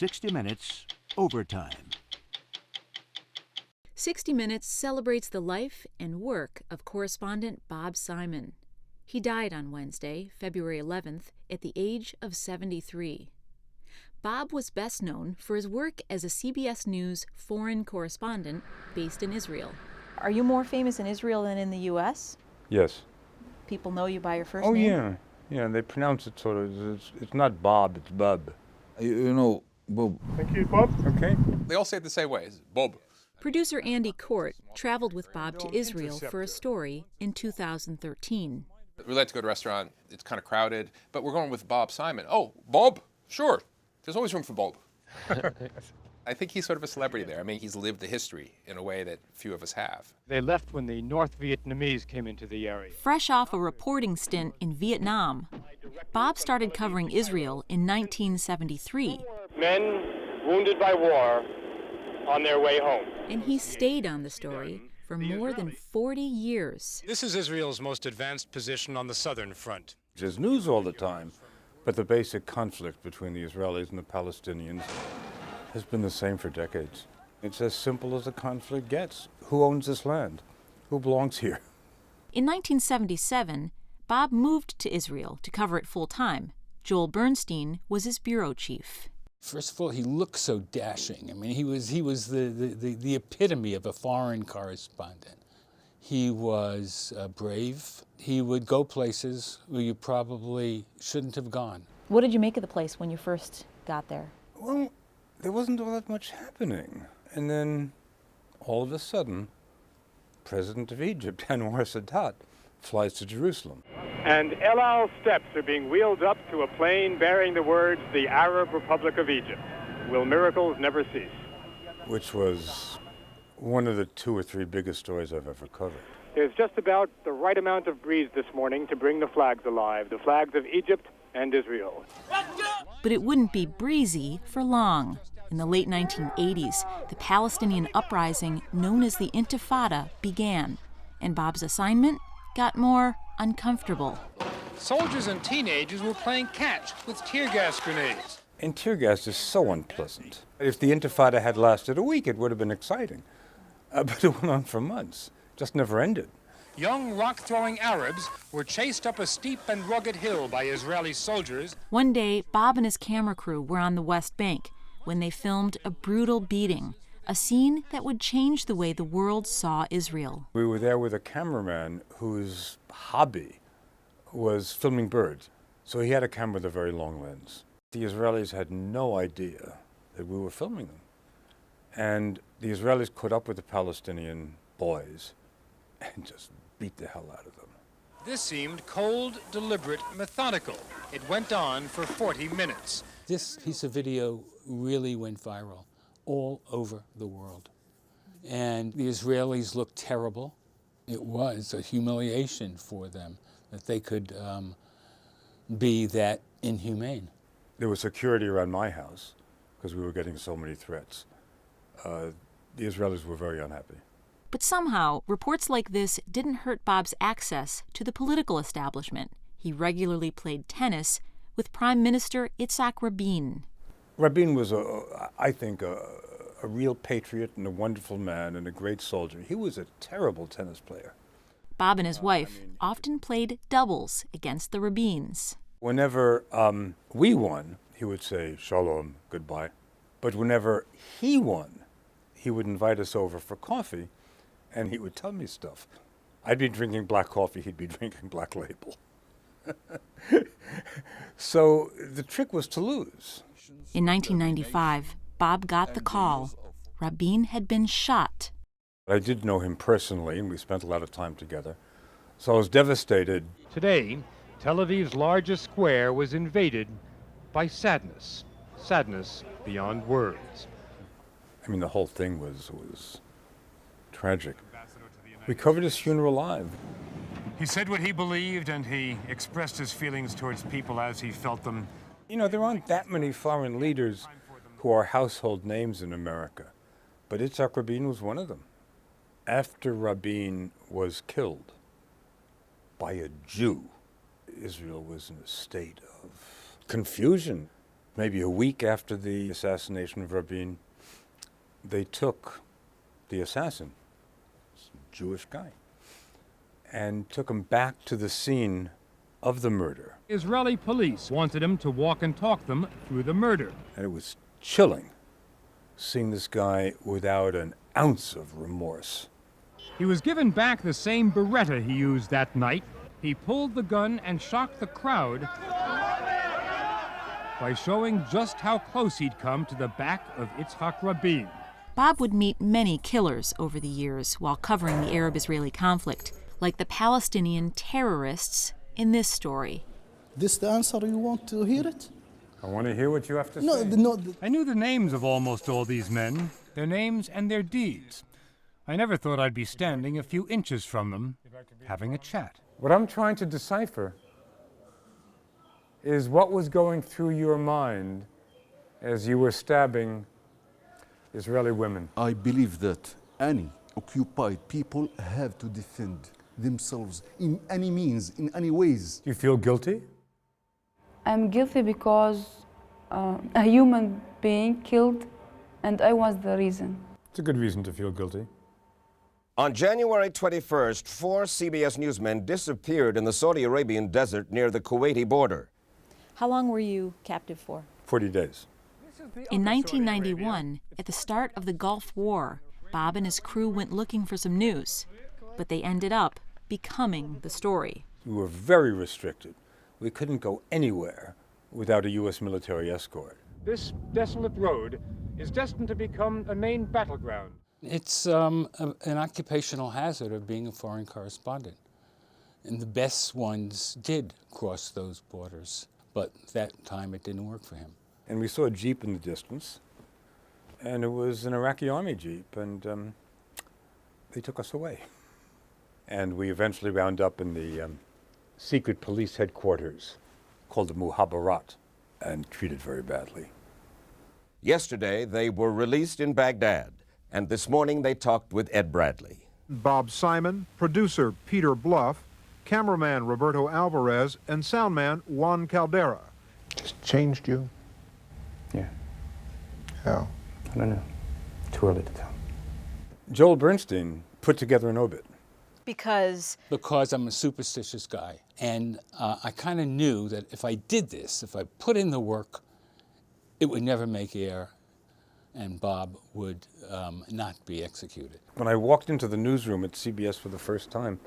60 Minutes Overtime. 60 Minutes celebrates the life and work of correspondent Bob Simon. He died on Wednesday, February 11th, at the age of 73. Bob was best known for his work as a CBS News foreign correspondent based in Israel. Are you more famous in Israel than in the U.S.? Yes. People know you by your first Oh, name? yeah. They pronounce it sort of, it's not Bob, it's Bub. You know, Bob. Thank you, Bob. Okay. They all say it the same way, it's Bob. Producer Andy Court traveled with Bob to Israel for a story in 2013. We like to go to a restaurant, it's kind of crowded, but we're going with Bob Simon. Oh, Bob? Sure. There's always room for Bob. I think he's sort of a celebrity there. I mean, he's lived the history in a way that few of us have. They left when the North Vietnamese came into the area. Fresh off a reporting stint in Vietnam, Bob started covering Israel in 1973. Men wounded by war on their way home. And he stayed on the story for more than 40 years. This is Israel's most advanced position on the southern front. There's news all the time, but the basic conflict between the Israelis and the Palestinians has been the same for decades. It's as simple as a conflict gets. Who owns this land? Who belongs here? In 1977, Bob moved to Israel to cover it full-time. Joel Bernstein was his bureau chief. First of all, he looked so dashing. I mean, he was the epitome of a foreign correspondent. He was brave. He would go places where you probably shouldn't have gone. What did you make of the place when you first got there? Well, there wasn't all that much happening. And then, all of a sudden, President of Egypt, Anwar Sadat, flies to Jerusalem. And El Al steps are being wheeled up to a plane bearing the words, "The Arab Republic of Egypt. Will miracles never cease?" Which was one of the 2 or 3 biggest stories I've ever covered. There's just about the right amount of breeze this morning to bring the flags alive, the flags of Egypt and Israel. But it wouldn't be breezy for long. In the late 1980s, the Palestinian uprising known as the Intifada began, and Bob's assignment got more uncomfortable. Soldiers and teenagers were playing catch with tear gas grenades. And tear gas is so unpleasant. If the Intifada had lasted a week, it would have been exciting. But it went on for months, just never ended. Young rock-throwing Arabs were chased up a steep and rugged hill by Israeli soldiers. One day, Bob and his camera crew were on the West Bank when they filmed a brutal beating, a scene that would change the way the world saw Israel. We were there with a cameraman whose hobby was filming birds. So he had a camera with a very long lens. The Israelis had no idea that we were filming them. And the Israelis caught up with the Palestinian boys and just beat the hell out of them. This seemed cold, deliberate, methodical. It went on for 40 minutes. This piece of video really went viral all over the world. And the Israelis looked terrible. It was a humiliation for them that they could be that inhumane. There was security around my house because we were getting so many threats. The Israelis were very unhappy. But somehow, reports like this didn't hurt Bob's access to the political establishment. He regularly played tennis with Prime Minister Yitzhak Rabin. Rabin was, I think, a real patriot and a wonderful man and a great soldier. He was a terrible tennis player. Bob and his wife often played doubles against the Rabins. Whenever we won, he would say, "Shalom, goodbye." But whenever he won, he would invite us over for coffee, and he would tell me stuff. I'd be drinking black coffee, he'd be drinking Black Label. So the trick was to lose. In 1995, Bob got the call. Rabin had been shot. I did know him personally, and we spent a lot of time together. So I was devastated. Today, Tel Aviv's largest square was invaded by sadness. Sadness beyond words. I mean, the whole thing was tragic. We covered his funeral live. He said what he believed, and he expressed his feelings towards people as he felt them. You know, there aren't that many foreign leaders who are household names in America, but Yitzhak Rabin was one of them. After Rabin was killed by a Jew, Israel was in a state of confusion. Maybe a week after the assassination of Rabin, they took the assassin, some Jewish guy, and took him back to the scene of the murder. Israeli police wanted him to walk and talk them through the murder. And it was chilling seeing this guy without an ounce of remorse. He was given back the same Beretta he used that night. He pulled the gun and shocked the crowd by showing just how close he'd come to the back of Yitzhak Rabin. Bob would meet many killers over the years while covering the Arab-Israeli conflict, like the Palestinian terrorists in this story. This the answer you want to hear it? I want to hear what you have to No, say. I knew the names of almost all these men, their names and their deeds. I never thought I'd be standing a few inches from them, having a chat. What I'm trying to decipher is what was going through your mind as you were stabbing Israeli women. I believe that any occupied people have to defend themselves in any means, in any ways. Do you feel guilty? I'm guilty because a human being killed, and I was the reason. It's a good reason to feel guilty. On January 21st, 4 CBS newsmen disappeared in the Saudi Arabian desert near the Kuwaiti border. How long were you captive for? 40 days. In 1991, at the start of the Gulf War, Bob and his crew went looking for some news, but they ended up becoming the story. We were very restricted. We couldn't go anywhere without a U.S. military escort. This desolate road is destined to become a main battleground. It's an occupational hazard of being a foreign correspondent. And the best ones did cross those borders, but that time it didn't work for him. And we saw a Jeep in the distance, and it was an Iraqi army Jeep, and they took us away. And we eventually wound up in the secret police headquarters called the Muhabarat, and treated very badly. Yesterday, they were released in Baghdad, and this morning they talked with Ed Bradley. Bob Simon, producer Peter Bluff, cameraman Roberto Alvarez, and soundman Juan Caldera. Just changed you? Yeah. How? I don't know. Too early to tell. Joel Bernstein put together an obit. Because I'm a superstitious guy. And I kind of knew that if I did this, if I put in the work, it would never make air, and Bob would not be executed. When I walked into the newsroom at CBS for the first time,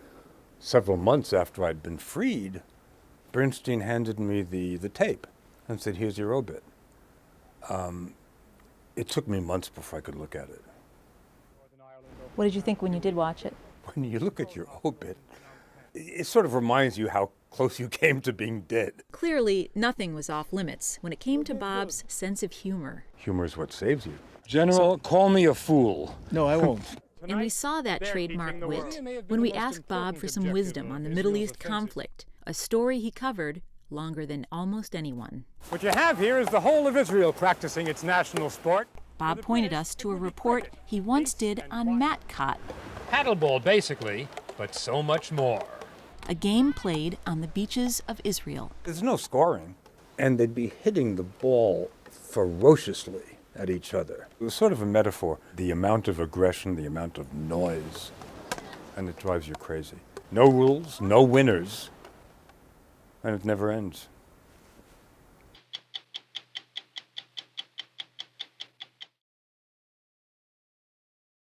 several months after I'd been freed, Bernstein handed me the tape and said, "Here's your obit." It took me months before I could look at it. what did you think when you did watch it? When you look at your obit, it sort of reminds you how close you came to being dead. Clearly, nothing was off limits when it came to Bob's sense of humor. Humor is what saves you. General, call me a fool. No, I won't. And we saw that trademark wit when we asked Bob for some wisdom on the Middle East conflict, a story he covered longer than almost anyone. What you have here is the whole of Israel practicing its national sport. Bob pointed us to a report he once did on Matcott, Paddleball, basically, but so much more. a game played on the beaches of Israel. There's no scoring. And they'd be hitting the ball ferociously at each other. It was sort of a metaphor. The amount of aggression, the amount of noise, and it drives you crazy. No rules, no winners, and it never ends.